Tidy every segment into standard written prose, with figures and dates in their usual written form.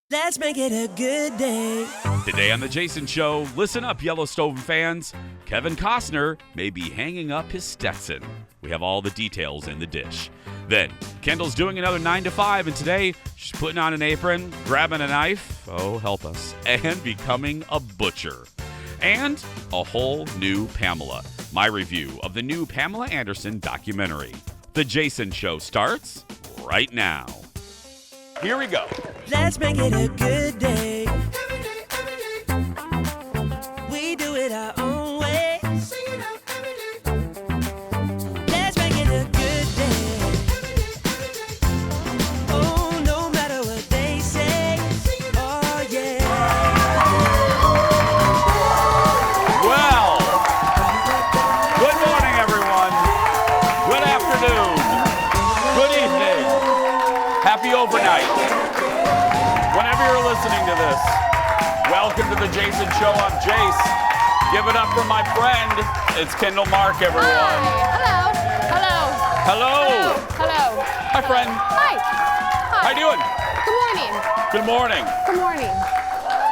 Let's make it a good day. Today on The Jason Show, listen up, Yellowstone fans. Kevin Costner may be hanging up his Stetson. We have all the details in the dish. Then, Kendall's doing another 9 to 5, and today she's putting on an apron, grabbing a knife, oh, help us, and becoming a butcher. And a whole new Pamela. My review of the new Pamela Anderson documentary. The Jason Show starts right now. Here we go. Let's make it a good day. We do it our own way. Let's make it a good day. Oh, no matter what they say. Oh, yeah. Well, good morning, everyone. Good afternoon. Good evening. Happy overnight. Whenever you're listening to this, welcome to the Jason Show. I'm Jace. Give it up for my friend. It's Kendall Mark, everyone. Hi. Hello. Hello. Hello. Hi, friend. Hi. How you doing? Good morning. Good morning. Good morning.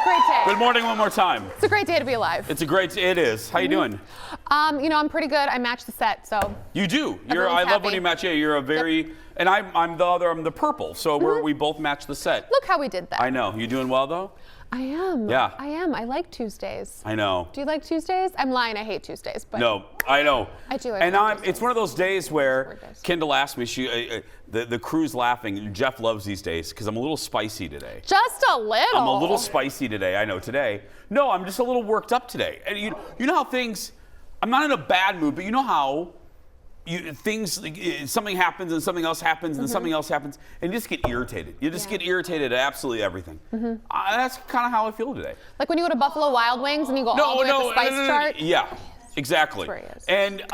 Great day. Good morning one more time. It's a great day to be alive. It is. How you doing? I'm pretty good. I matched the set, so. You do. Everyone's I love when happy. you match. Yeah, you're a very, and I'm the other. I'm the purple. So we both match the set. Look how we did that. I know. You doing well though? I am. Yeah. I am. I like Tuesdays. I know. Do you like Tuesdays? I'm lying. I hate Tuesdays, but. No, I know. I do. And it's one of those days where Work days. Kendall asked me. The crew's laughing. Jeff loves these days because I'm a little spicy today. Just a little. I'm a little spicy today. I know today. No, I'm just a little worked up today. And you know how things. I'm not in a bad mood, but you know how. Something happens and something else happens and something else happens, and you just get irritated. You just get irritated at absolutely everything. That's kind of how I feel today. Like when you go to Buffalo Wild Wings and you go all the way up the spice chart. Yeah, exactly. That's where he is. And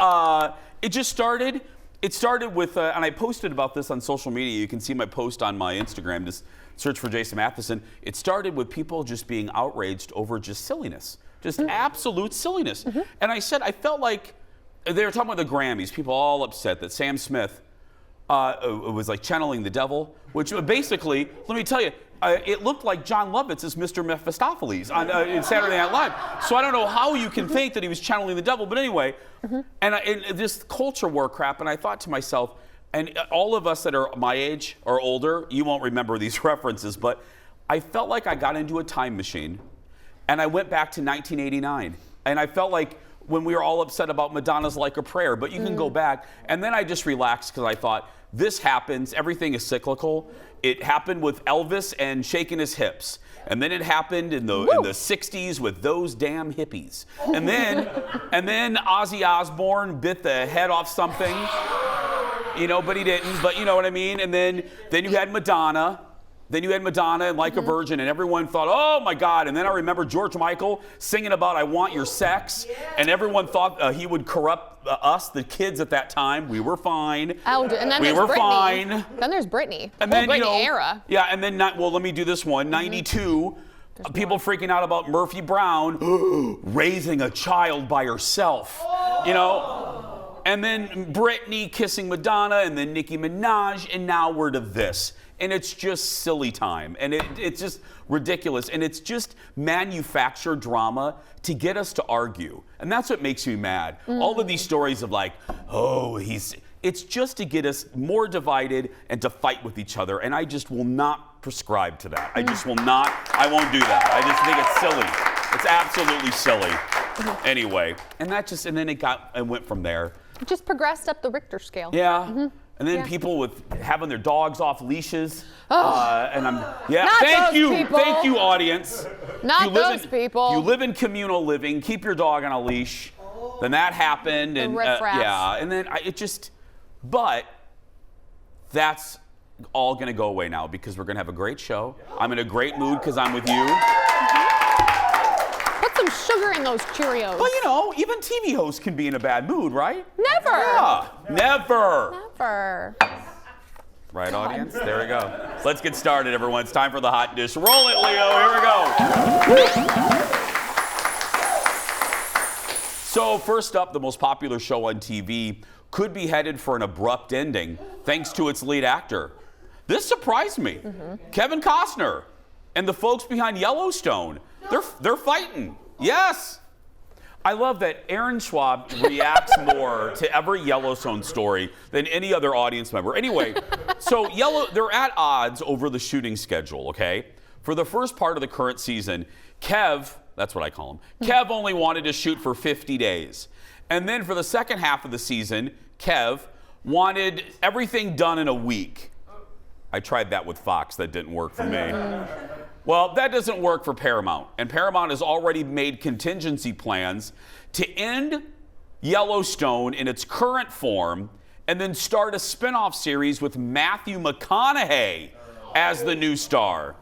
it just started. It started with, and I posted about this on social media. You can see my post on my Instagram. Just search for Jason Matheson. It started with people just being outraged over just silliness, just absolute silliness. And I said, I felt like. They were talking about the Grammys. People all upset that Sam Smith was like channeling the devil, which basically, let me tell you, it looked like John Lovitz as Mr. Mephistopheles on in Saturday Night Live. So I don't know how you can think that he was channeling the devil, but anyway, and this culture war crap, and I thought to myself, and all of us that are my age or older, you won't remember these references, but I felt like I got into a time machine, and I went back to 1989, and I felt like when we were all upset about Madonna's Like a Prayer, but you can go back. And then I just relaxed because I thought, this happens, everything is cyclical. It happened with Elvis and shaking his hips. And then it happened in the 60s with those damn hippies. And then Ozzy Osbourne bit the head off something, but he didn't, but you know what I mean? And then you had Madonna. Then you had Madonna and Like a Virgin, and everyone thought, oh my God. And then I remember George Michael singing about I Want Your Sex, and everyone thought he would corrupt us, the kids at that time. We were fine. Oh, and then we there's were Britney. fine. Then there's Britney. And Whole then, Britney era. Yeah, and then, let me do this one. 92, people freaking out about Murphy Brown raising a child by herself, And then Britney kissing Madonna, and then Nicki Minaj, and now we're to this. And it's just silly time, and it's just ridiculous, and it's just manufactured drama to get us to argue, and that's what makes me mad. All of these stories of like, it's just to get us more divided and to fight with each other, and I just will not prescribe to that. I just will not. I won't do that. I just think it's silly. It's absolutely silly. Anyway, and then it went from there. It just progressed up the Richter scale. Yeah. And then people with having their dogs off leashes. And I'm, Not thank those you, people. Thank you, audience. Not those people. You live in communal living, keep your dog on a leash. Then that happened, and and then but that's all gonna go away now because we're gonna have a great show. I'm in a great mood because I'm with you. Put some sugar in those Cheerios. Well, even TV hosts can be in a bad mood, right? Never. Yeah, never. Never. Right, audience? There we go. Let's get started, everyone. It's time for the hot dish. Roll it, Leo. Here we go. So first up, the most popular show on TV could be headed for an abrupt ending thanks to its lead actor. This surprised me. Kevin Costner. and the folks behind Yellowstone. They're fighting. Yes. I love that Aaron Schwab reacts more to every Yellowstone story than any other audience member. Anyway, so they're at odds over the shooting schedule, okay? For the first part of the current season, Kev, that's what I call him, Kev only wanted to shoot for 50 days. And then for the second half of the season, Kev wanted everything done in a week. I tried that with Fox. That didn't work for me. Well, that doesn't work for Paramount. And Paramount has already made contingency plans to end Yellowstone in its current form and then start a spin-off series with Matthew McConaughey as the new star.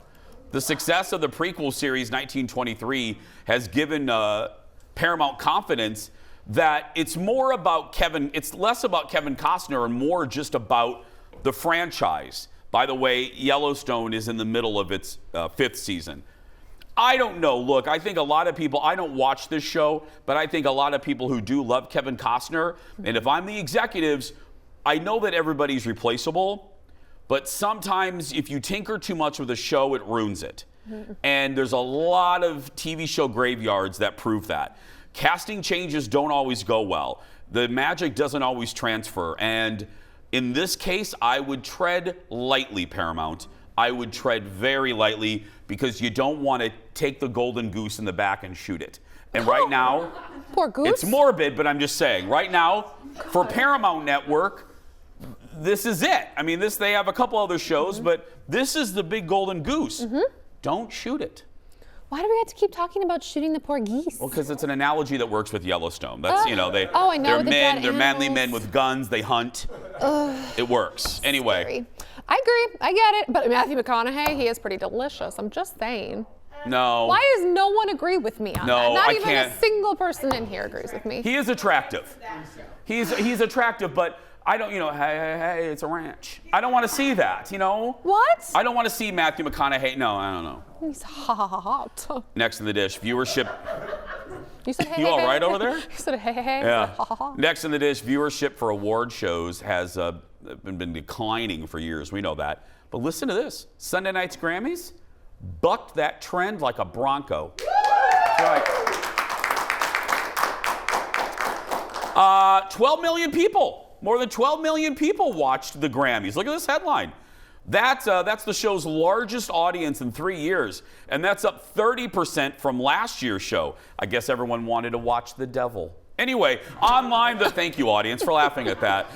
The success of the prequel series 1923 has given Paramount confidence that it's less about Kevin Costner and more just about the franchise. By the way, Yellowstone is in the middle of its 5th season. I don't know. Look, I think a lot of people, I don't watch this show, but I think a lot of people who do love Kevin Costner, and if I'm the executives, I know that everybody's replaceable, but sometimes if you tinker too much with a show, it ruins it. And there's a lot of TV show graveyards that prove that. Casting changes don't always go well. The magic doesn't always transfer, and in this case, I would tread lightly, Paramount. I would tread very lightly because you don't want to take the golden goose in the back and shoot it. And right now, poor goose. It's morbid, but I'm just saying, right now, for Paramount Network, this is it. I mean, they have a couple other shows, but this is the big golden goose. Don't shoot it. Why do we have to keep talking about shooting the poor geese? Well, because it's an analogy that works with Yellowstone. That's, I know. They're men, they're manly men with guns, they hunt. It works. Anyway. Scary. I agree, I get it. But Matthew McConaughey, he is pretty delicious. I'm just saying. No. Why does no one agree with me on that? Not even a single person in here agrees with me. He is attractive. He's attractive, but I don't, hey, it's a ranch. I don't want to see that, What? I don't want to see Matthew McConaughey. No, I don't know. He's hot. Next in the dish, viewership. You said hey, You all hey, right hey. over there? You said hey. Yeah. Ha, ha, ha. Next in the dish, viewership for award shows has been declining for years. We know that. But listen to this. Sunday night's Grammys bucked that trend like a bronco. That's right. 12 million people. More than 12 million people watched the Grammys. Look at this headline. That's the show's largest audience in 3 years, and that's up 30% from last year's show. I guess everyone wanted to watch The Devil. Anyway, online, thank you, audience, for laughing at that.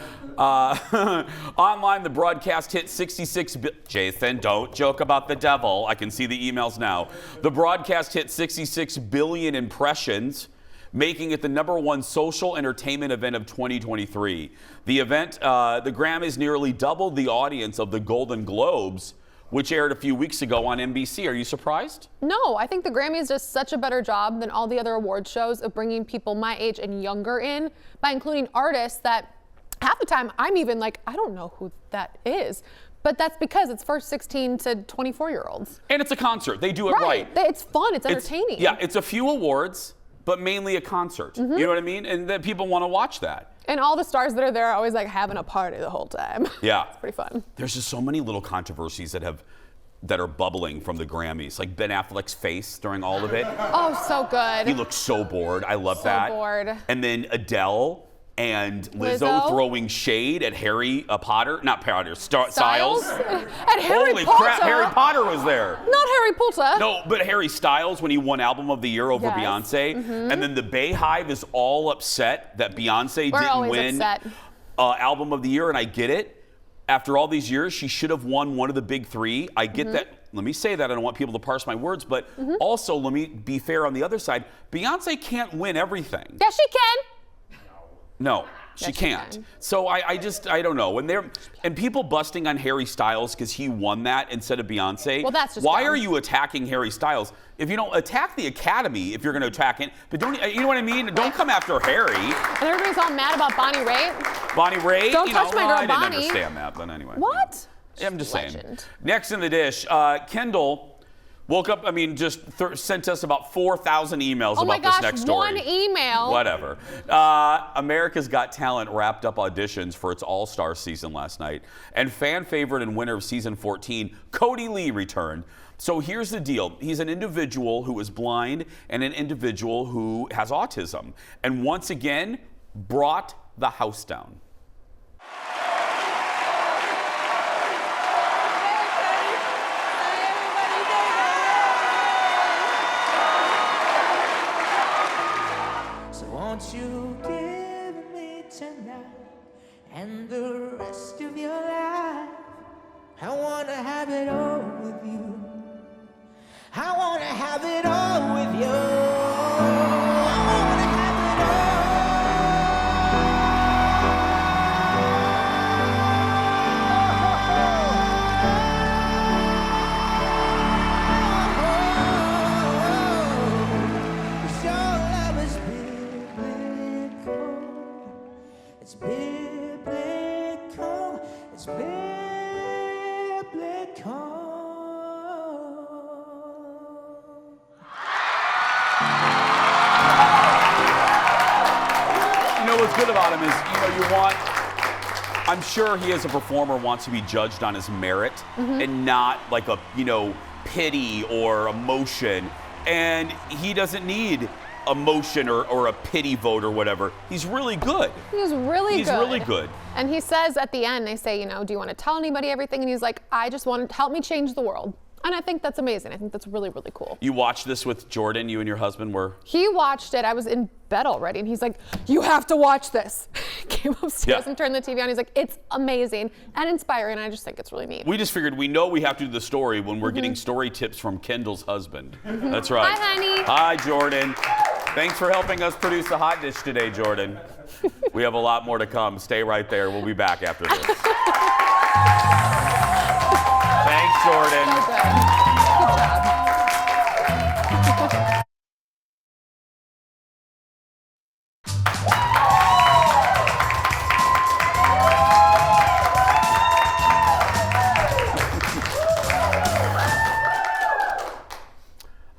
Online, the broadcast hit 66. Jason, don't joke about The Devil. I can see the emails now. The broadcast hit 66 billion impressions, making it the #1 social entertainment event of 2023. The event, the Grammys, nearly doubled the audience of the Golden Globes, which aired a few weeks ago on NBC. Are you surprised? No, I think the Grammys does such a better job than all the other award shows of bringing people my age and younger in by including artists that half the time I'm even like, I don't know who that is. But that's because it's for 16 to 24-year-olds. And it's a concert. They do it right. It's fun. It's entertaining. It's a few awards, but mainly a concert. You know what I mean? And that people want to watch that. And all the stars that are there are always like having a party the whole time. Yeah. It's pretty fun. There's just so many little controversies that are bubbling from the Grammys. Like Ben Affleck's face during all of it. Oh, so good. He looked so bored. I love that. So bored. And then Adele and Lizzo throwing shade at Harry Potter. Not Potter, Styles. At Harry Holy Potter. crap, Harry Potter was there. Not Harry Potter. No, but Harry Styles when he won Album of the Year over Yes. Beyonce. And then the Bayhive is all upset that Beyonce We're didn't always win upset. Album of the Year, and I get it. After all these years, she should have won one of the big three. I get that. Let me say that. I don't want people to parse my words, but also let me be fair on the other side. Beyonce can't win everything. Yes, she can. No, she Yes, she can't. can. So I don't know. And people busting on Harry Styles because he won that instead of Beyonce. Well, that's just why dumb. are you attacking Harry Styles? If you don't attack the Academy, if you're going to attack it, but don't you know what I mean? Don't come after Harry. And everybody's all mad about Bonnie Raitt. Bonnie Raitt. Don't touch my girl, I didn't Bonnie. understand that, but anyway. What? I'm just saying. Legend. Next in the dish, Kendall Woke up, I mean, just sent us about 4,000 emails about this next story. One email. Whatever. America's Got Talent wrapped up auditions for its All-Star season last night. And fan favorite and winner of season 14, Cody Lee, returned. So here's the deal. He's an individual who is blind and an individual who has autism. And once again, brought the house down. Won't you give me tonight and the rest of your life? I wanna have it all with you. I wanna have it all with you. I wanna have it all. 'Cause your love is biblical. It's biblical. It's biblical. You know what's good about him is, I'm sure he as a performer wants to be judged on his merit and not like a, pity or emotion. And he doesn't need emotion or a pity vote or whatever. He's really good. He's really good. He's really good. And he says at the end, they say, do you want to tell anybody everything? And he's like, I just want to help me change the world. And I think that's amazing. I think that's really, really cool. You watched this with Jordan, you and your husband were? He watched it. I was in bed already. And he's like, you have to watch this. Came upstairs and turned the TV on. He's like, it's amazing and inspiring. And I just think it's really neat. We just figured we know we have to do the story when we're getting story tips from Kendall's husband. That's right. Hi, honey. Hi, Jordan. Thanks for helping us produce the hot dish today, Jordan. We have a lot more to come. Stay right there. We'll be back after this. Thanks, Jordan. So good. Good job.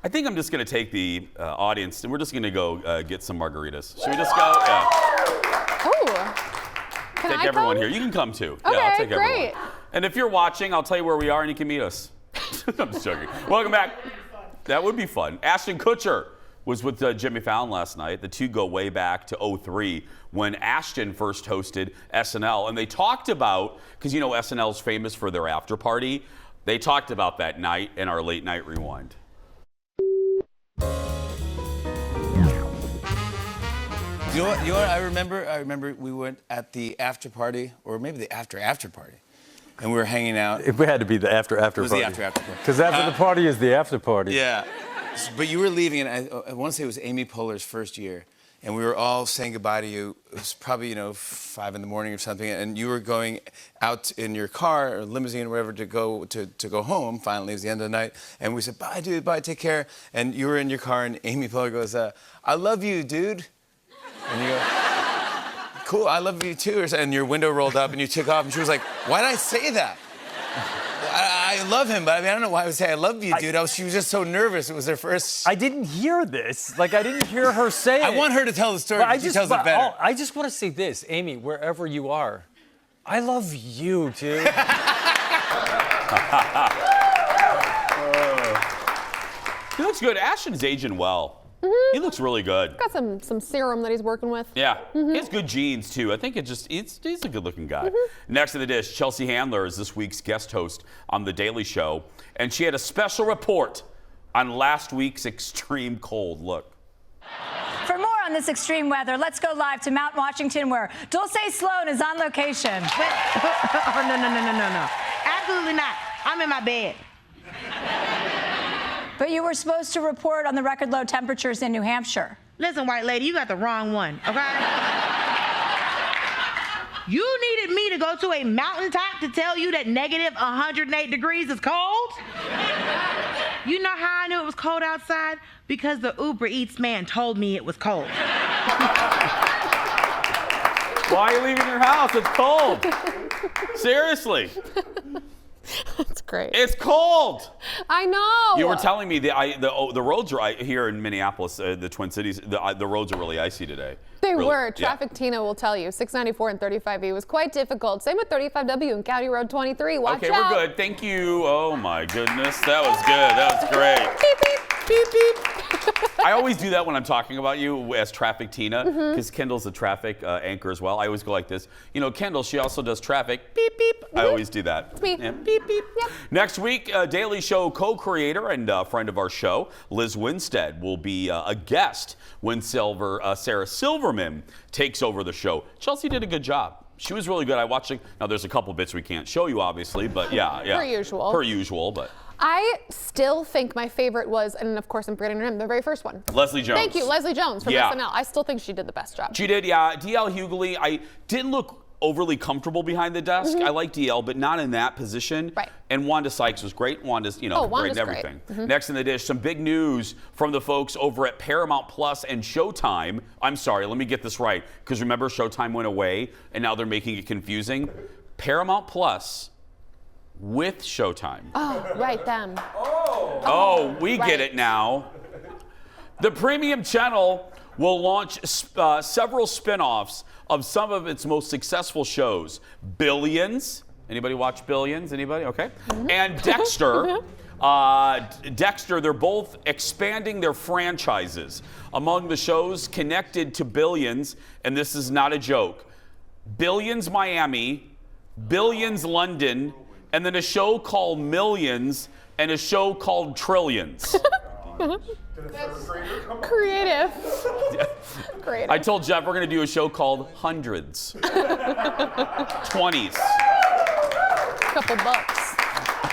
I think I'm just going to take the audience and we're just going to go get some margaritas. Should we just go? Yeah. Oh. Take everyone here. You can come too. Okay, yeah, I'll take great. everyone. And if you're watching, I'll tell you where we are and you can meet us. I'm just joking. Welcome back. That would be fun. Ashton Kutcher was with Jimmy Fallon last night. The two go way back to 2003 when Ashton first hosted SNL. And they talked about, because SNL's famous for their after party, they talked about that night in our late night rewind. You know what I remember? I remember we went at the after party, or maybe the after party, and we were hanging out. It had to be the after party. It was the after party. Because after the party is the after party. Yeah. But you were leaving, and I want to say it was Amy Poehler's first year, and we were all saying goodbye to you. It was probably 5 in the morning or something, and you were going out in your car or limousine or whatever to go home. Finally, it was the end of the night, and we said, "Bye, dude. Bye. Take care." And you were in your car, and Amy Poehler goes, "I love you, dude." And you go, "Cool, I love you too." And your window rolled up and you took off. And she was like, "Why did I say that? I love him, but I don't know why I would say I love you, dude." She was just so nervous. It was her first. I didn't hear this. I didn't hear her say it. I want her to tell the story. She tells it better. I just want to say this, Amy, wherever you are, I love you, dude. He looks good. Ashton's aging well. He looks really good. Got some serum that he's working with. Yeah, he has good genes too. I think he's a good-looking guy. Next to the dish, Chelsea Handler is this week's guest host on The Daily Show, and she had a special report on last week's extreme cold. Look. For more on this extreme weather, let's go live to Mount Washington, where Dulce Sloan is on location. Oh, no. Absolutely not. I'm in my bed. But you were supposed to report on the record low temperatures in New Hampshire. Listen, white lady, you got the wrong one, okay? You needed me to go to a mountaintop to tell you that negative 108 degrees is cold? You know how I knew it was cold outside? Because the Uber Eats man told me it was cold. Why are you leaving your house? It's cold. Seriously. That's great. It's cold. I know. You were telling me the roads are here in Minneapolis, the Twin Cities. The roads are really icy today. They Really, were. yeah. Traffic Tina will tell you. 694 and 35E was quite difficult. Same with 35W and County Road 23. Watch Okay, out. we're good. Thank you. Oh my goodness, that was good. That was great. Beep, beep, beep, beep. I always do that when I'm talking about you as Traffic Tina, Mm-hmm. because Kendall's a traffic anchor as well. I always go like this. You know, Kendall, she also does traffic. Beep, beep. I always do that. It's me. Yeah, beep, beep. Yep. Next week, Daily Show co-creator and friend of our show, Liz Winstead, will be a guest when Sarah Silverman takes over the show. Chelsea did a good job. She was really good. I watched it. Now, there's a couple bits we can't show you, obviously, but yeah. Per usual. Per usual, but. I still think my favorite was, and of course I'm forgetting her name, the very first one. Leslie Jones. Thank you, Leslie Jones from Yeah. SNL. I still think she did the best job. She did, yeah. DL Hughley, I didn't look overly comfortable behind the desk. I like DL, but not in that position. Right. And Wanda Sykes was great. Wanda's, great Wanda's and great. everything. Next in the dish, some big news from the folks over at Paramount Plus and Showtime. I'm sorry, let me get this right, because remember Showtime went away, and now they're making it confusing. Paramount Plus with Showtime. Oh, right, them. Oh, we right. get it now. The premium channel will launch several spin-offs of some of its most successful shows. Billions. Anybody watch Billions? Anybody? Okay. And Dexter. Dexter, they're both expanding their franchises. Among the shows connected to Billions, and this is not a joke, Billions Miami, Billions London, and then a show called Millions, and a show called Trillions. Creative. Creative. I told Jeff we're going to do a show called Hundreds. 20s. Couple bucks.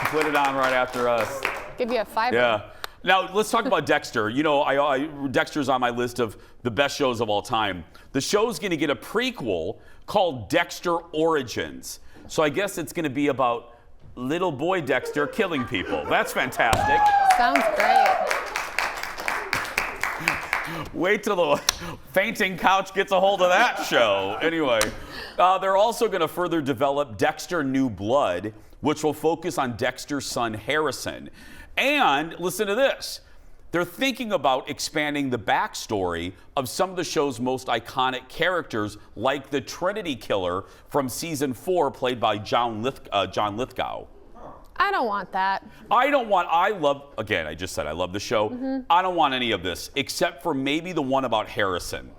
Put it on right after us. Give you a $5. Yeah. Now, let's talk about Dexter. You know, Dexter's on my list of the best shows of all time. The show's going to get a prequel called Dexter Origins. So I guess it's going to be about little boy Dexter killing people. That's fantastic. Sounds great. Wait till the fainting couch gets a hold of that show. Anyway, they're also going to further develop Dexter New Blood, which will focus on Dexter's son Harrison. And listen to this. They're thinking about expanding the backstory of some of the show's most iconic characters, like the Trinity Killer from season 4, played by John Lithgow. I don't want that. I just said I love the show. I don't want any of this, except for maybe the one about Harrison.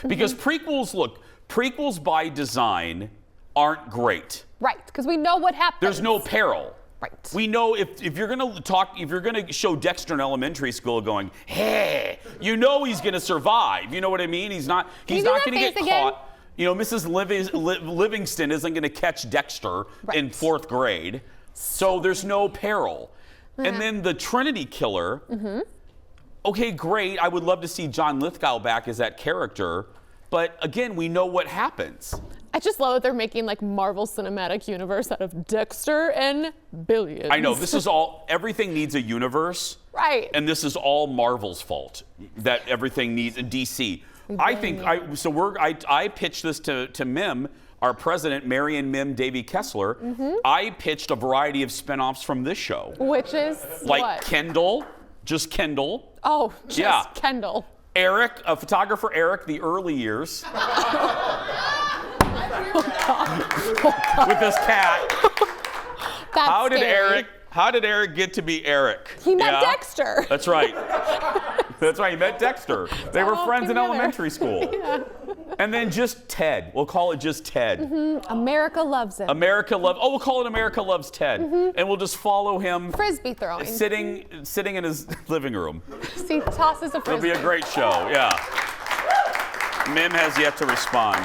Because prequels by design aren't great. Right, because we know what happens. There's no peril. Right. We know if you're gonna show Dexter in elementary school going, hey, you know he's gonna survive. You know what I mean? He's not do gonna that get face again? caught. You know, Mrs. Livingston isn't gonna catch Dexter in 4th grade. So there's no peril. And then the Trinity Killer. Okay, great. I would love to see John Lithgow back as that character. But again, we know what happens. I just love that they're making like Marvel Cinematic Universe out of Dexter and Billions. I know, this is everything needs a universe. Right. And this is all Marvel's fault that everything needs a DC. I pitched this to Mim, our president, Marion Mim Davy Kessler. I pitched a variety of spinoffs from this show. Which is Like what? Kendall, just Kendall. Oh, just Kendall. Eric, a photographer Eric, the early years. With this cat. That's How did scary. Eric get to be Eric? He met Dexter. That's right. That's right, he met Dexter. They were all friends came in together. elementary school. Yeah. And then just Ted. We'll call it just Ted. America loves it. We'll call it America Loves Ted. And we'll just follow him Frisbee throwing. sitting in his living room. See, tosses a It'll frisbee. be a great show, yeah. Mim has yet to respond.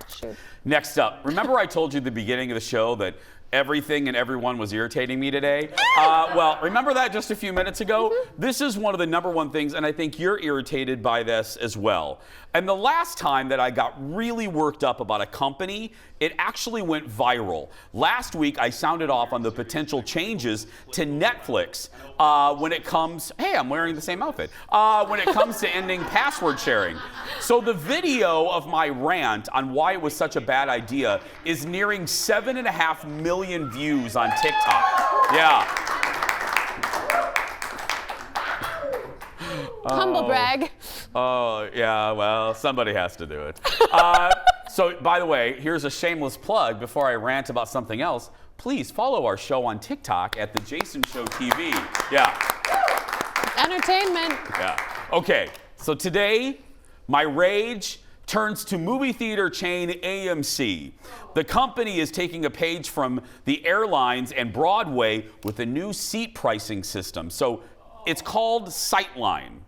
Shoot. Next up, remember I told you at the beginning of the show that everything and everyone was irritating me today? Well, remember that just a few minutes ago? This is one of the #1 things, and I think you're irritated by this as well. And the last time that I got really worked up about a company, it actually went viral. Last week, I sounded off on the potential changes to Netflix when it comes, hey, I'm wearing the same outfit, when it comes to ending password sharing. So the video of my rant on why it was such a bad idea is nearing 7.5 million million views on TikTok. Yeah. Humble brag. Oh, yeah, well, somebody has to do it. So, by the way, here's a shameless plug before I rant about something else. Please follow our show on TikTok at The Jason Show TV. Yeah. Entertainment. Yeah. Okay, so today, my rage turns to movie theater chain AMC. The company is taking a page from the airlines and Broadway with a new seat pricing system. So it's called Sightline.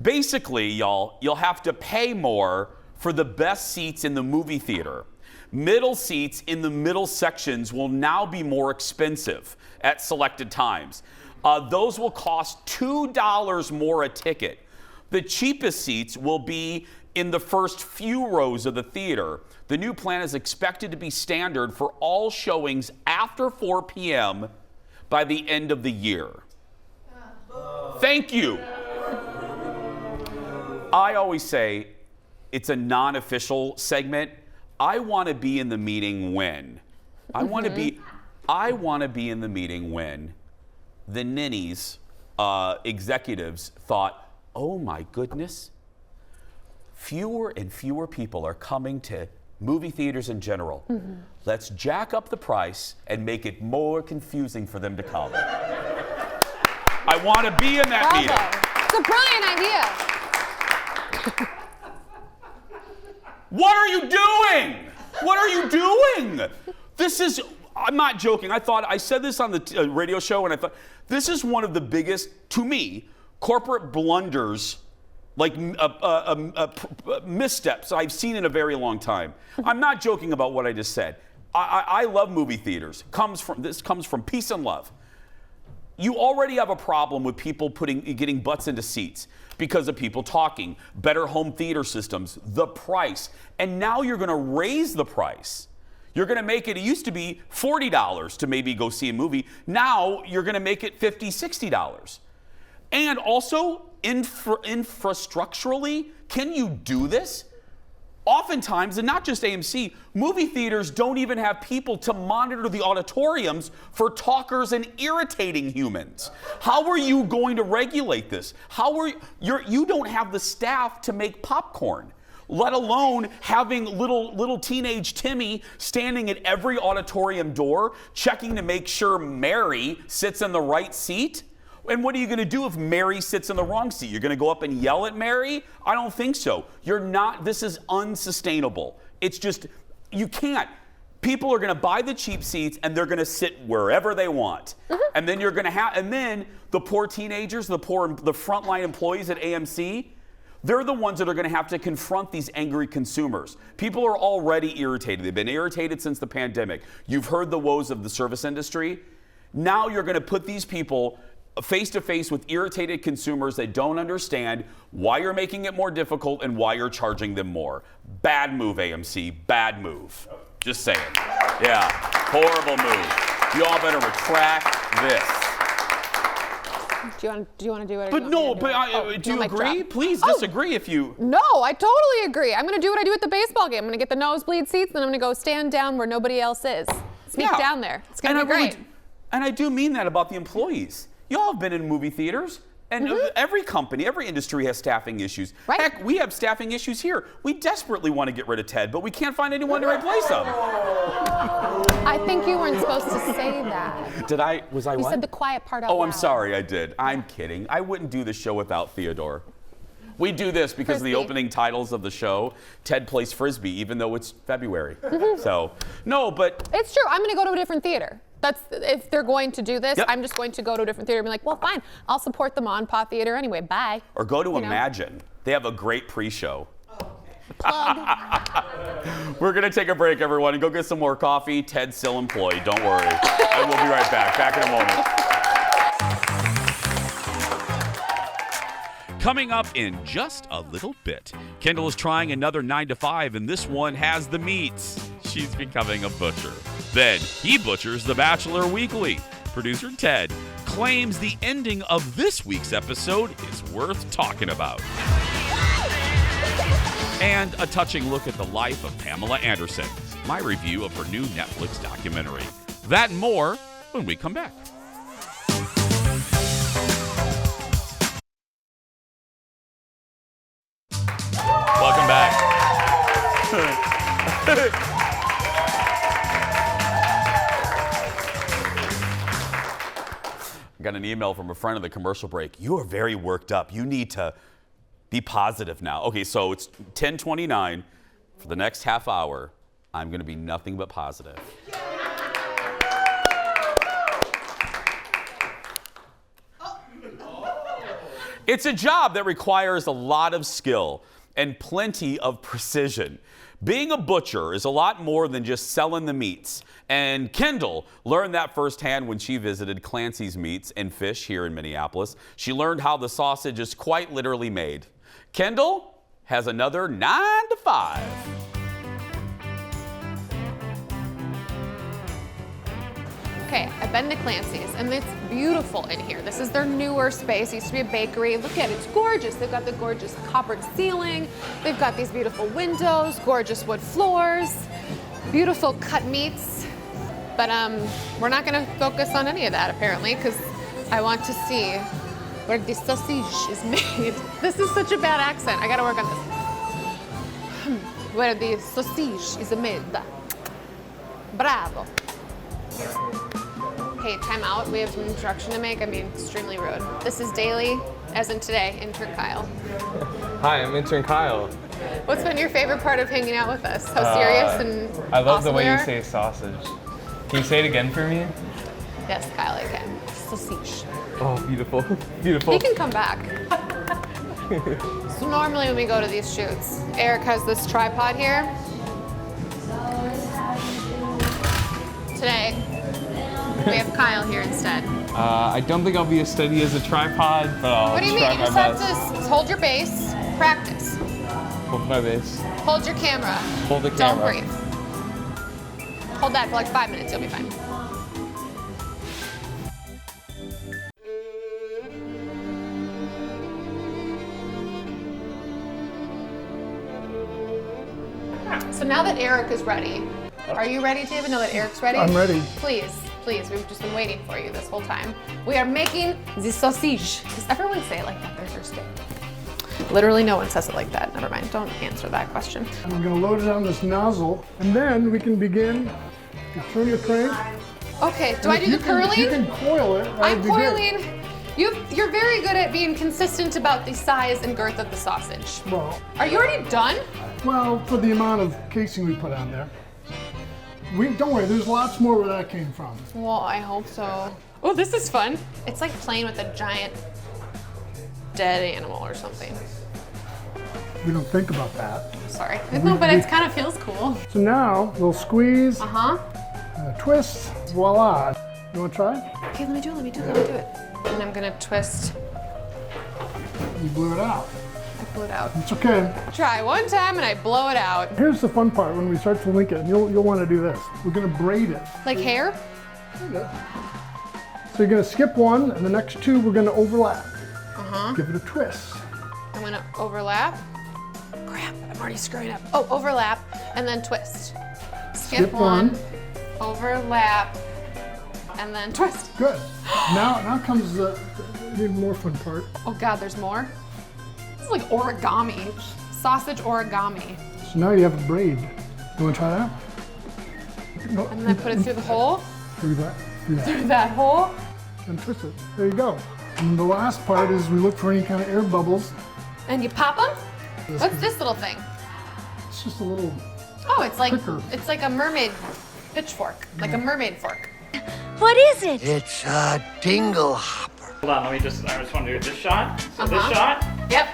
Basically, y'all, you'll have to pay more for the best seats in the movie theater. Middle seats in the middle sections will now be more expensive at selected times. Those will cost $2 more a ticket. The cheapest seats will be in the first few rows of the theater. The new plan is expected to be standard for all showings after 4 p.m. by the end of the year. Thank you. I always say it's a non-official segment. I want to be in the meeting when. I want to be in the meeting when the ninnies executives thought, oh my goodness, fewer and fewer people are coming to movie theaters in general. Let's jack up the price and make it more confusing for them to come. I want to be in that meeting. It's a brilliant idea. What are you doing? What are you doing? This is, I'm not joking. I said this on the radio show, and I thought, this is one of the biggest, to me, corporate blunders, like missteps I've seen in a very long time. I'm not joking about what I just said. I love movie theaters. This comes from peace and love. You already have a problem with people getting butts into seats because of people talking, better home theater systems, the price. And now you're going to raise the price. You're going to make it used to be $40 to maybe go see a movie. Now you're going to make it $50, $60. And also, infrastructurally, can you do this? Oftentimes, and not just AMC, movie theaters don't even have people to monitor the auditoriums for talkers and irritating humans. How are you going to regulate this? You don't have the staff to make popcorn, let alone having little teenage Timmy standing at every auditorium door, checking to make sure Mary sits in the right seat. And what are you going to do if Mary sits in the wrong seat? You're going to go up and yell at Mary? I don't think so. This is unsustainable. It's just, you can't. People are going to buy the cheap seats and they're going to sit wherever they want. And then then the poor teenagers, the frontline employees at AMC, they're the ones that are going to have to confront these angry consumers. People are already irritated. They've been irritated since the pandemic. You've heard the woes of the service industry. Now you're going to put these people face to face with irritated consumers that don't understand why you're making it more difficult and why you're charging them more. Bad move, AMC. Bad move. Just saying. Yeah. Horrible move. You all better retract this. Do you want to do it? But no, do you agree? Please disagree if you. No, I totally agree. I'm going to do what I do at the baseball game. I'm going to get the nosebleed seats, then I'm going to go stand down where nobody else is. Sneak down there. It's going to be great. And I do mean that about the employees. Y'all have been in movie theaters, and every company, every industry has staffing issues. Right. Heck, we have staffing issues here. We desperately want to get rid of Ted, but we can't find anyone to replace him. I think you weren't supposed to say that. Did I? Was I You what? said the quiet part out loud. Oh, I'm sorry, I did. I'm kidding. I wouldn't do the show without Theodore. We do this because of the opening titles of the show. Ted plays Frisbee, even though it's February. So, no, but... It's true. I'm going to go to a different theater. If they're going to do this, I'm just going to go to a different theater and be like, well, fine. I'll support the Mon-Pa Theater anyway. Bye. Or go to Imagine. They have a great pre-show. We're going to take a break, everyone, and go get some more coffee. Ted's still employed. Don't worry. And we'll be right back. Back in a moment. Coming up in just a little bit, Kendall is trying another 9 to 5, and this one has the meats. She's becoming a butcher. Then he butchers The Bachelor Weekly. Producer Ted claims the ending of this week's episode is worth talking about. And a touching look at the life of Pamela Anderson. my review of her new Netflix documentary. That and more when we come back. Welcome back. I got an email from a friend of the commercial break. You are very worked up. You need to be positive now. Okay, so it's 10:29. For the next half hour, I'm going to be nothing but positive. It's a job that requires a lot of skill and plenty of precision. Being a butcher is a lot more than just selling the meats. And Kendall learned that firsthand when she visited Clancy's Meats and Fish here in Minneapolis. She learned how the sausage is quite literally made. Kendall has another 9 to 5. Okay, I've been to Clancy's and it's beautiful in here. This is their newer space. It used to be a bakery. Look at it, it's gorgeous. They've got the gorgeous coppered ceiling. They've got these beautiful windows, gorgeous wood floors, beautiful cut meats. But we're not gonna focus on any of that apparently because I want to see where the sausage is made. This is such a bad accent. I gotta work on this. Where the sausage is made. Bravo. Okay, time out. We have some introduction to make. I'm being extremely rude. This is Daily, as in today, intern Kyle. Hi, I'm intern Kyle. What's been your favorite part of hanging out with us? How serious and I love awesome the way we you are? say sausage. Can you say it again for me? Yes, Kyle, I can. Sausage. Oh, beautiful. Beautiful. He can come back. So normally when we go to these shoots, Eric has this tripod here. Today, we have Kyle here instead. I don't think I'll be as steady as a tripod, but I'll What do you try mean? You my just have best. to hold your base, practice. Hold my base. Hold your camera. Hold the Don't camera. breathe. Hold that for like 5 minutes, you'll be fine. So now that Eric is ready, are you ready, David? Now that Eric's ready? I'm ready. Please, please, we've just been waiting for you this whole time. We are making the sausage. Does everyone say it like that? They're thirsty. Literally no one says it like that. Never mind, don't answer that question. I'm gonna load it on this nozzle, and then we can begin. You turn the crank. Okay, do I do the curling? You can coil it. I'm coiling. You're very good at being consistent about the size and girth of the sausage. Well, Are you already done? well, for the amount of casing we put on there. Don't worry, there's lots more where that came from. Well, I hope so. Oh, this is fun. It's like playing with a giant dead animal or something. We don't think about that. Sorry. No, but it kind of feels cool. So now we'll squeeze, Uh-huh. twist, voila. You wanna try? Okay, let me do it. And I'm gonna twist. You blew it out. I blew it out. It's okay. Try one time and I blow it out. Here's the fun part when we start to link it, and you'll want to do this. We're gonna braid it. Like hair? So you're gonna skip one, and the next two we're gonna overlap. Give it a twist. I'm gonna overlap. Crap, I'm already screwing up. Oh, overlap and then twist. Skip one, overlap, and then twist. Good. Now comes the even more fun part. Oh God, there's more? This is like origami. Sausage origami. So now you have a braid. You wanna try that? No, And then put it through the hole, through that. through that hole. And twist it. There you go. And the last part is we look for any kind of air bubbles. And you pop them? What's this little thing? It's just a little. Oh, it's like Clicker. a mermaid pitchfork, like a mermaid fork. What is it? It's a dingle hopper. Hold on, I just want to do this shot. So this Uh-huh. shot, Yep.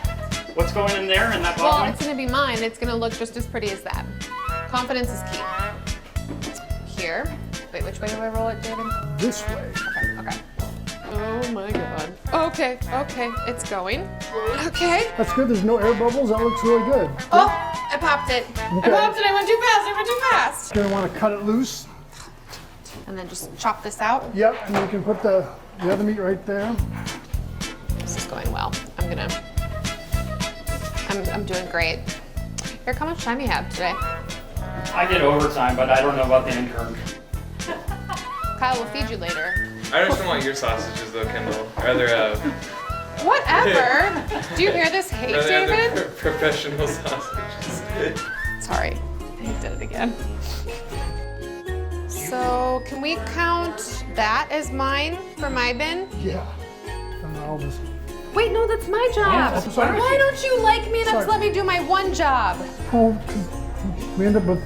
what's going in there in that Well, bottom? it's gonna be mine. It's gonna look just as pretty as that. Confidence is key. Here. Wait, which way do I roll it, David? This way. Okay. Oh my God. Okay, it's going. Okay. That's good. There's no air bubbles. That looks really good. Oh, I popped it. Okay. I went too fast. You're gonna want to cut it loose. And then just chop this out. Yep, and you can put the other meat right there. This is going well. I'm doing great. Eric, how much time you have today? I get overtime, but I don't know about the intern. Kyle will feed you later. I just don't want your sausages though, Kendall. Rather, Whatever. Do you hear this hate, David? Professional sausages. Sorry, I did it again. So can we count that as mine for my bin? Yeah. And I'll just. Wait, no, that's my job. Oh, sorry. Why don't you like me enough Sorry. to let me do my one job? Oh, we end up with.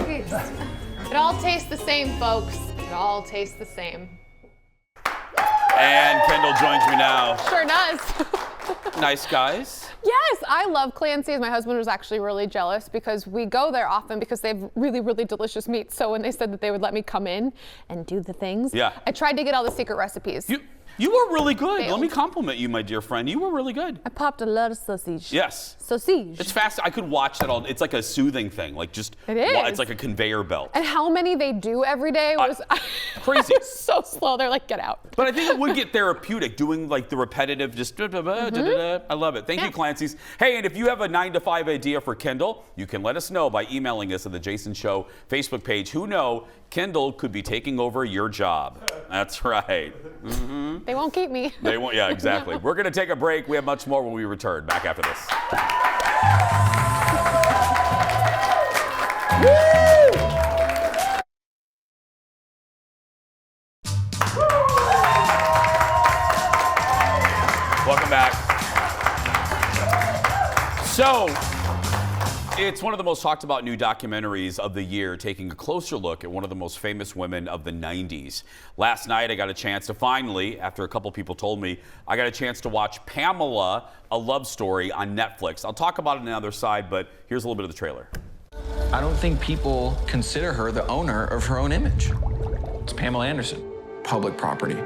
It all tastes the same, folks. It all tastes the same. And Kendall joins me now. Sure does. Nice guys. Yes, I love Clancy's. My husband was actually really jealous because we go there often because they have really, really delicious meat. So when they said that they would let me come in and do the things, I tried to get all the secret recipes. You were really good. Failed. Let me compliment you, my dear friend. You were really good. I popped a lot of sausage. Yes. Sausage. It's fast. I could watch that all. It's like a soothing thing. Like just. It is. It's like a conveyor belt. And how many they do every day was crazy. So slow. They're like, get out. But I think it would get therapeutic doing like the repetitive, just I love it. Thank you, Clancy's. Hey, and if you have a 9 to 5 idea for Kendall, you can let us know by emailing us at the Jason Show Facebook page. Who know, Kendall could be taking over your job. That's right. Mm-hmm. They won't keep me. They won't. Yeah, exactly. We're going to take a break. We have much more when we return. Back after this. Welcome back. So, it's one of the most talked about new documentaries of the year, taking a closer look at one of the most famous women of the 90s. Last night, I got a chance to finally, after a couple people told me, I got a chance to watch Pamela, A Love Story on Netflix. I'll talk about it on the other side, but here's a little bit of the trailer. I don't think people consider her the owner of her own image. It's Pamela Anderson, public property.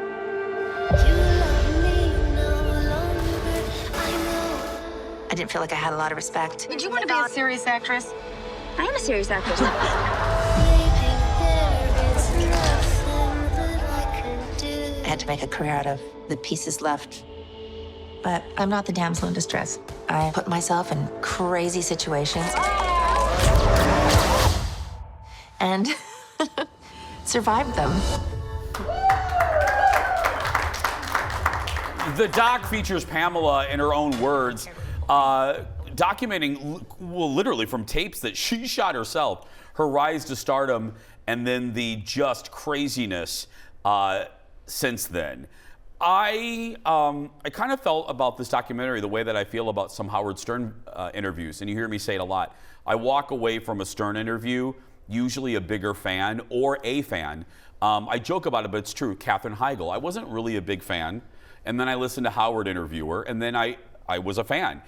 I didn't feel like I had a lot of respect. Did you want to be a serious actress? I am a serious actress. I had to make a career out of the pieces left. But I'm not the damsel in distress. I put myself in crazy situations and survived them. The doc features Pamela, in her own words, documenting, well, literally from tapes that she shot herself, her rise to stardom and then the just craziness since then. I kind of felt about this documentary the way that I feel about some Howard Stern interviews, and you hear me say it a lot. I walk away from a Stern interview usually a bigger fan or a fan. I joke about it, but it's true. Katherine Heigl, I wasn't really a big fan, and then I listened to Howard interview her, and then I was a fan.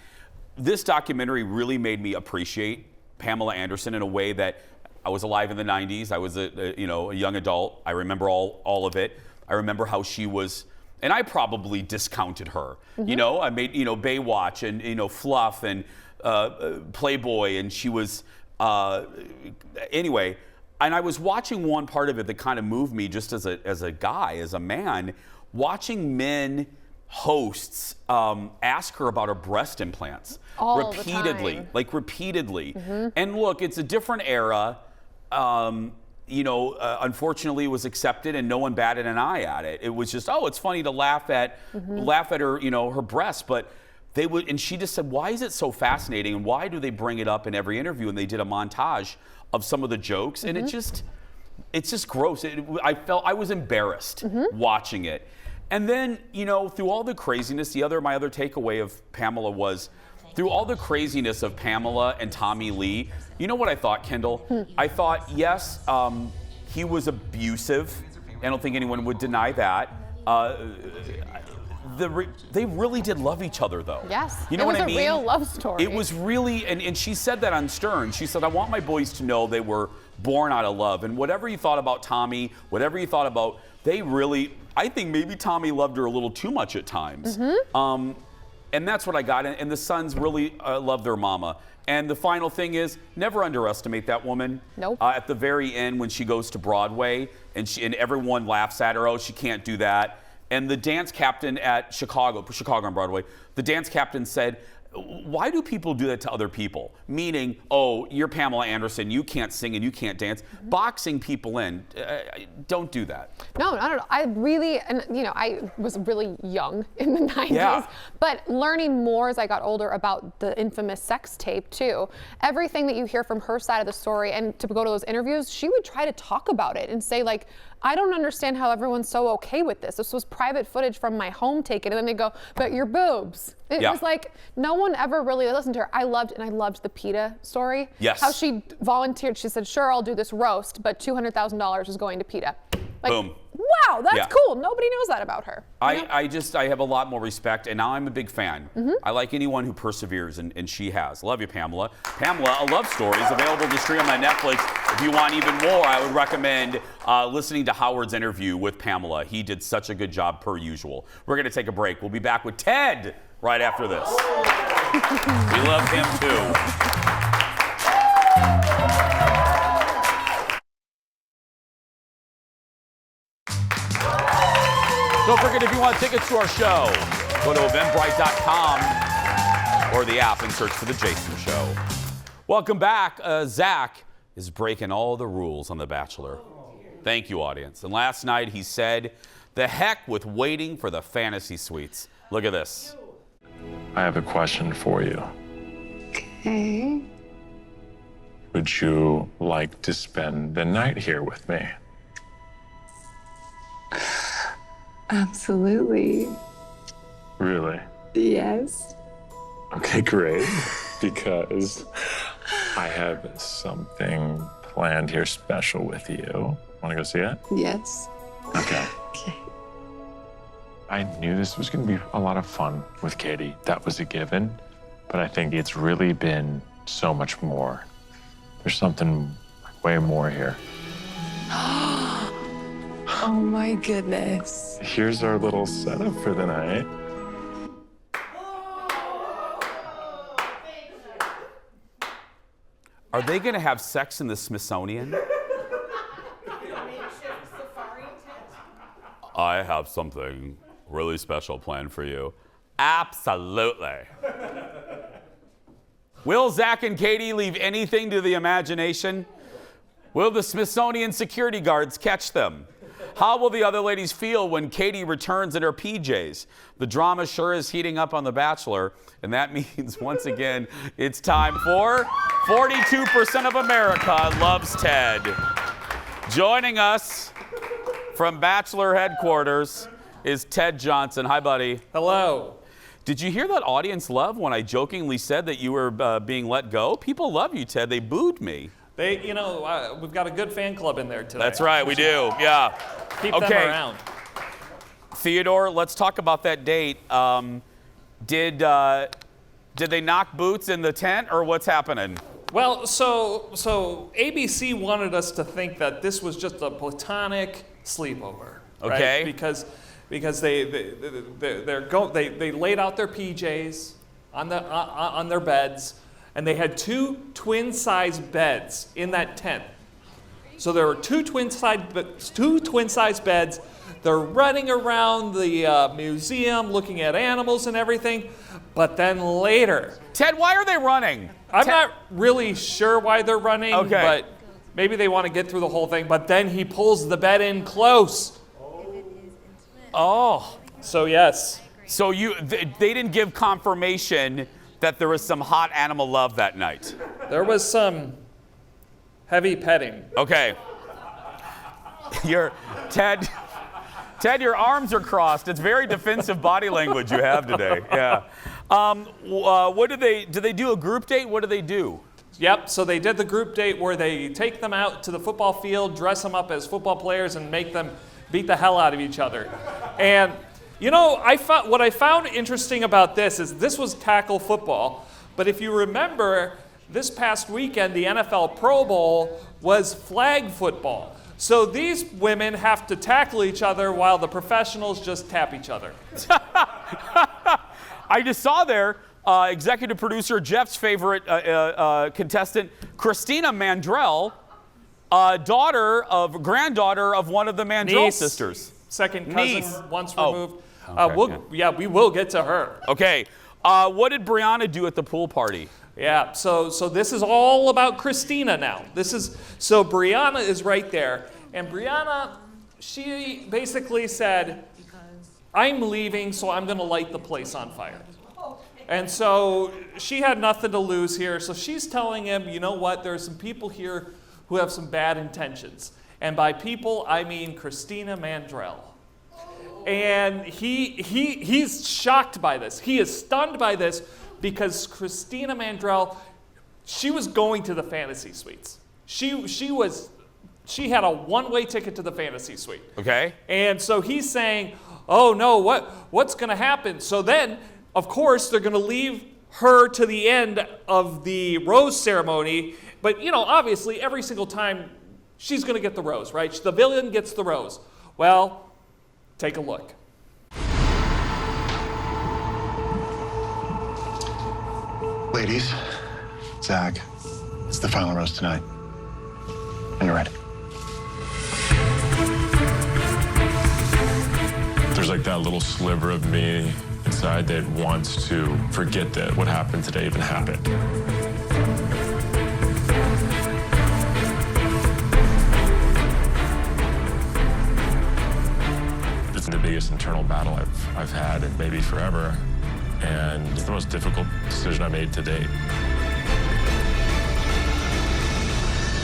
This documentary really made me appreciate Pamela Anderson in a way that I was alive in the 90s. I was a young adult. I remember all of it. I remember how she was, and I probably discounted her. Mm-hmm. You know, I made, Baywatch and, Fluff and Playboy, and she was, anyway. And I was watching one part of it that kind of moved me just as a guy, as a man, watching men hosts ask her about her breast implants repeatedly. Mm-hmm. And look, it's a different era. Unfortunately, it was accepted and no one batted an eye at it. It was just, it's funny to laugh at her, her breasts, but they would, and she just said, why is it so fascinating and why do they bring it up in every interview? And they did a montage of some of the jokes, and it's just gross. I was embarrassed watching it. And then, through all the craziness, my other takeaway of Pamela was, through all the craziness of Pamela and Tommy Lee, you know what I thought, Kendall? I thought, yes, he was abusive. I don't think anyone would deny that. They really did love each other, though. Yes, you know what I mean? It was a real love story. It was really, and she said that on Stern. She said, I want my boys to know they were born out of love. And whatever you thought about Tommy, whatever you thought about, they really, I think maybe Tommy loved her a little too much at times. And that's what I got. And the sons really love their mama. And the final thing is, never underestimate that woman. Nope. At the very end, when she goes to Broadway and everyone laughs at her, she can't do that. And the dance captain at Chicago on Broadway, the dance captain said, why do people do that to other people? Meaning, oh, you're Pamela Anderson, you can't sing and you can't dance. Boxing people in, don't do that. No, I don't know. I really, and I was really young in the 90s, Yeah. but learning more as I got older about the infamous sex tape too. Everything that you hear from her side of the story, and to go to those interviews, she would try to talk about it and say like, I don't understand how everyone's so okay with this. This was private footage from my home taken. And then they go, but your boobs. It was like, no one ever really listened to her. I loved the PETA story. Yes. How she volunteered. She said, sure, I'll do this roast, but $200,000 is going to PETA. Like, Boom. Wow, that's cool. Nobody knows that about her. I have a lot more respect, and now I'm a big fan. I like anyone who perseveres, and she has. Love you, Pamela. Pamela, A Love Story is available to stream on Netflix. If you want even more, I would recommend listening to Howard's interview with Pamela. He did such a good job per usual. We're going to take a break. We'll be back with Ted right after this. We love him too. Don't forget, if you want tickets to our show, go to eventbrite.com or the app and search for The Jason Show. Welcome back. Zach is breaking all the rules on The Bachelor. Thank you, audience. And last night he said, the heck with waiting for the fantasy suites. Look at this. I have a question for you. Okay. Would you like to spend the night here with me? Absolutely. Really? Yes. Okay, great. Because I have something planned here special with you. Want to go see it? Yes. Okay. Okay. I knew this was going to be a lot of fun with Katie. That was a given. But I think it's really been so much more. There's something way more here. Oh my goodness. Here's our little setup for the night. Are they going to have sex in the Smithsonian? I have something really special planned for you. Absolutely. Will Zach and Katie leave anything to the imagination? Will the Smithsonian security guards catch them? How will the other ladies feel when Katie returns in her PJs? The drama sure is heating up on The Bachelor, and that means, once again, it's time for 42% of America loves Ted. Joining us from Bachelor headquarters is Ted Johnson. Hi, buddy. Hello. Did you hear that audience love when I jokingly said that you were being let go? People love you, Ted. They booed me. We've got a good fan club in there today. That's right, we do. Yeah. Keep them around. Theodore, let's talk about that date. Did they knock boots in the tent, or what's happening? Well, so ABC wanted us to think that this was just a platonic sleepover. Okay. Right? Because they laid out their PJs on their beds, and they had two twin-sized beds in that tent. So there were two twin-sized beds. They're running around the museum, looking at animals and everything. But then later, Ted, why are they running? I'm not really sure why they're running, Okay. but maybe they want to get through the whole thing. But then he pulls the bed in close. Oh. So yes. So they didn't give confirmation that there was some hot animal love that night. There was some heavy petting. Okay. Ted, your arms are crossed. It's very defensive body language you have today. Yeah. What did they do a group date? What do they do? Yep, so they did the group date where they take them out to the football field, dress them up as football players, and make them beat the hell out of each other. And what I found interesting about this is this was tackle football, but if you remember, this past weekend, the NFL Pro Bowl was flag football. So these women have to tackle each other while the professionals just tap each other. I just saw there, executive producer Jeff's favorite contestant, Christina Mandrell, granddaughter of one of the Mandrell sisters. Second cousin, Niece. once Oh. removed. Okay, we will get to her. Okay. What did Brianna do at the pool party? Yeah, so this is all about Christina now. So Brianna is right there, and Brianna, she basically said, I'm leaving, so I'm going to light the place on fire. And so she had nothing to lose here, so she's telling him, you know what, there are some people here who have some bad intentions. And by people, I mean Christina Mandrell. And he's shocked by this. He is stunned by this because Christina Mandrell, she was going to the fantasy suites. She had a one-way ticket to the fantasy suite. Okay. And so he's saying, oh no, what's going to happen? So then, of course, they're going to leave her to the end of the rose ceremony. But, you know, obviously, every single time, she's going to get the rose, right? The villain gets the rose. Well, take a look. Ladies, Zach, it's the final rose tonight. And you're ready. There's like that little sliver of me inside that wants to forget that what happened today even happened. It's the biggest internal battle I've had in maybe forever, and it's the most difficult decision I made to date.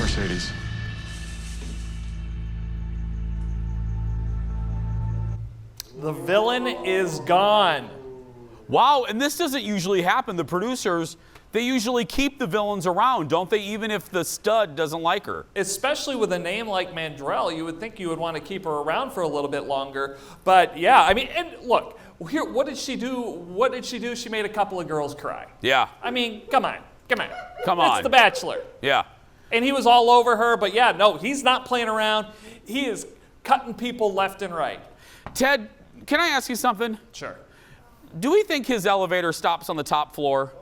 Mercedes. The villain is gone. Wow, and this doesn't usually happen. The producers, they usually keep the villains around, don't they, even if the stud doesn't like her? Especially with a name like Mandrell, you would think you would want to keep her around for a little bit longer. But yeah, I mean, and look, here, what did she do? She made a couple of girls cry. Yeah. I mean, come on. Come on. That's The Bachelor. Yeah. And he was all over her, but yeah, no, he's not playing around. He is cutting people left and right. Ted, can I ask you something? Sure. Do we think his elevator stops on the top floor?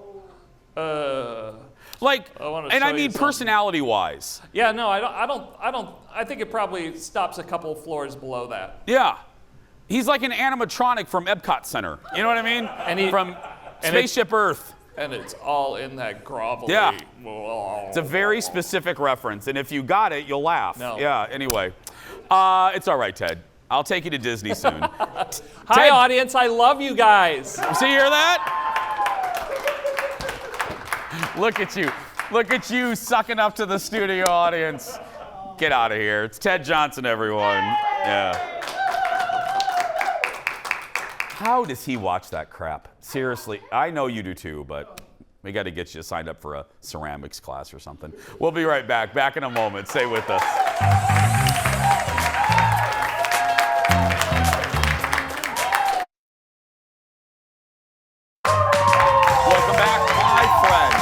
I mean personality-wise. Yeah, no, I don't. I think it probably stops a couple floors below that. Yeah. He's like an animatronic from Epcot Center. You know what I mean? From Spaceship Earth. And it's all in that grovelly. Yeah. It's a very specific reference, and if you got it, you'll laugh. No. Yeah, anyway. It's all right, Ted. I'll take you to Disney soon. Hi, audience. I love you guys. See, you hear that? Look at you. Look at you sucking up to the studio audience. Get out of here. It's Ted Johnson, everyone. Yeah. How does he watch that crap? Seriously, I know you do too, but we got to get you signed up for a ceramics class or something. We'll be right back. Back in a moment. Stay with us. Welcome back, my friends.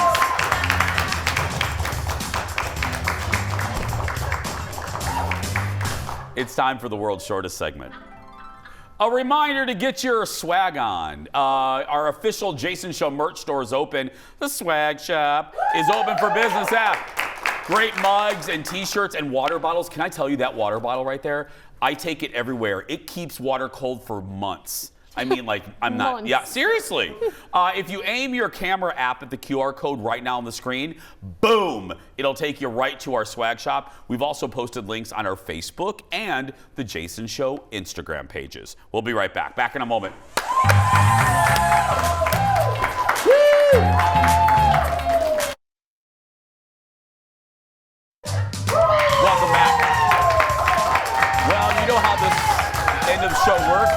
It's time for the world's shortest segment. A reminder to get your swag on. Our official Jason Show merch store is open. The swag shop is open for business app. Great mugs and t-shirts and water bottles. Can I tell you that water bottle right there? I take it everywhere. It keeps water cold for months. I mean, like, I'm not, Months. yeah, seriously. If you aim your camera app at the QR code right now on the screen, boom, it'll take you right to our swag shop. We've also posted links on our Facebook and the Jason Show Instagram pages. We'll be right back. Back in a moment. Welcome back. Well, you know how this end of the show works.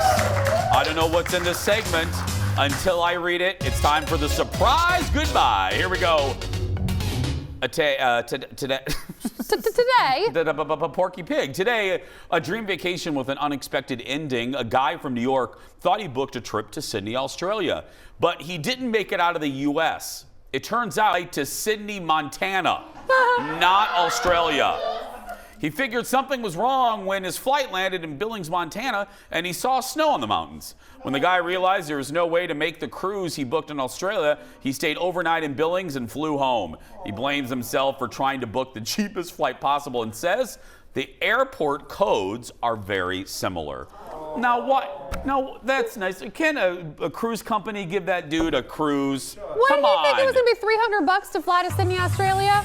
I don't know what's in this segment until I read it. It's time for the surprise goodbye. Here we go. Today. Porky Pig. Today, a dream vacation with an unexpected ending. A guy from New York thought he booked a trip to Sydney, Australia, but he didn't make it out of the U.S. It turns out to Sydney, Montana, not Australia. He figured something was wrong when his flight landed in Billings, Montana, and he saw snow on the mountains. When the guy realized there was no way to make the cruise he booked in Australia, he stayed overnight in Billings and flew home. He blames himself for trying to book the cheapest flight possible and says the airport codes are very similar. Now what? No, that's nice. Can a cruise company give that dude a cruise? What Come did you on. think it was gonna be $300 to fly to Sydney, Australia?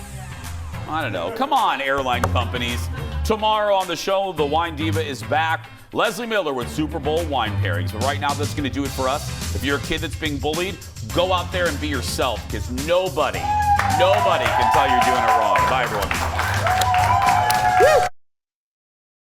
I don't know. Come on, airline companies. Tomorrow on the show, the Wine Diva is back. Leslie Miller with Super Bowl wine pairings. But right now, that's going to do it for us. If you're a kid that's being bullied, go out there and be yourself, because nobody can tell you're doing it wrong. Bye, everyone. Woo!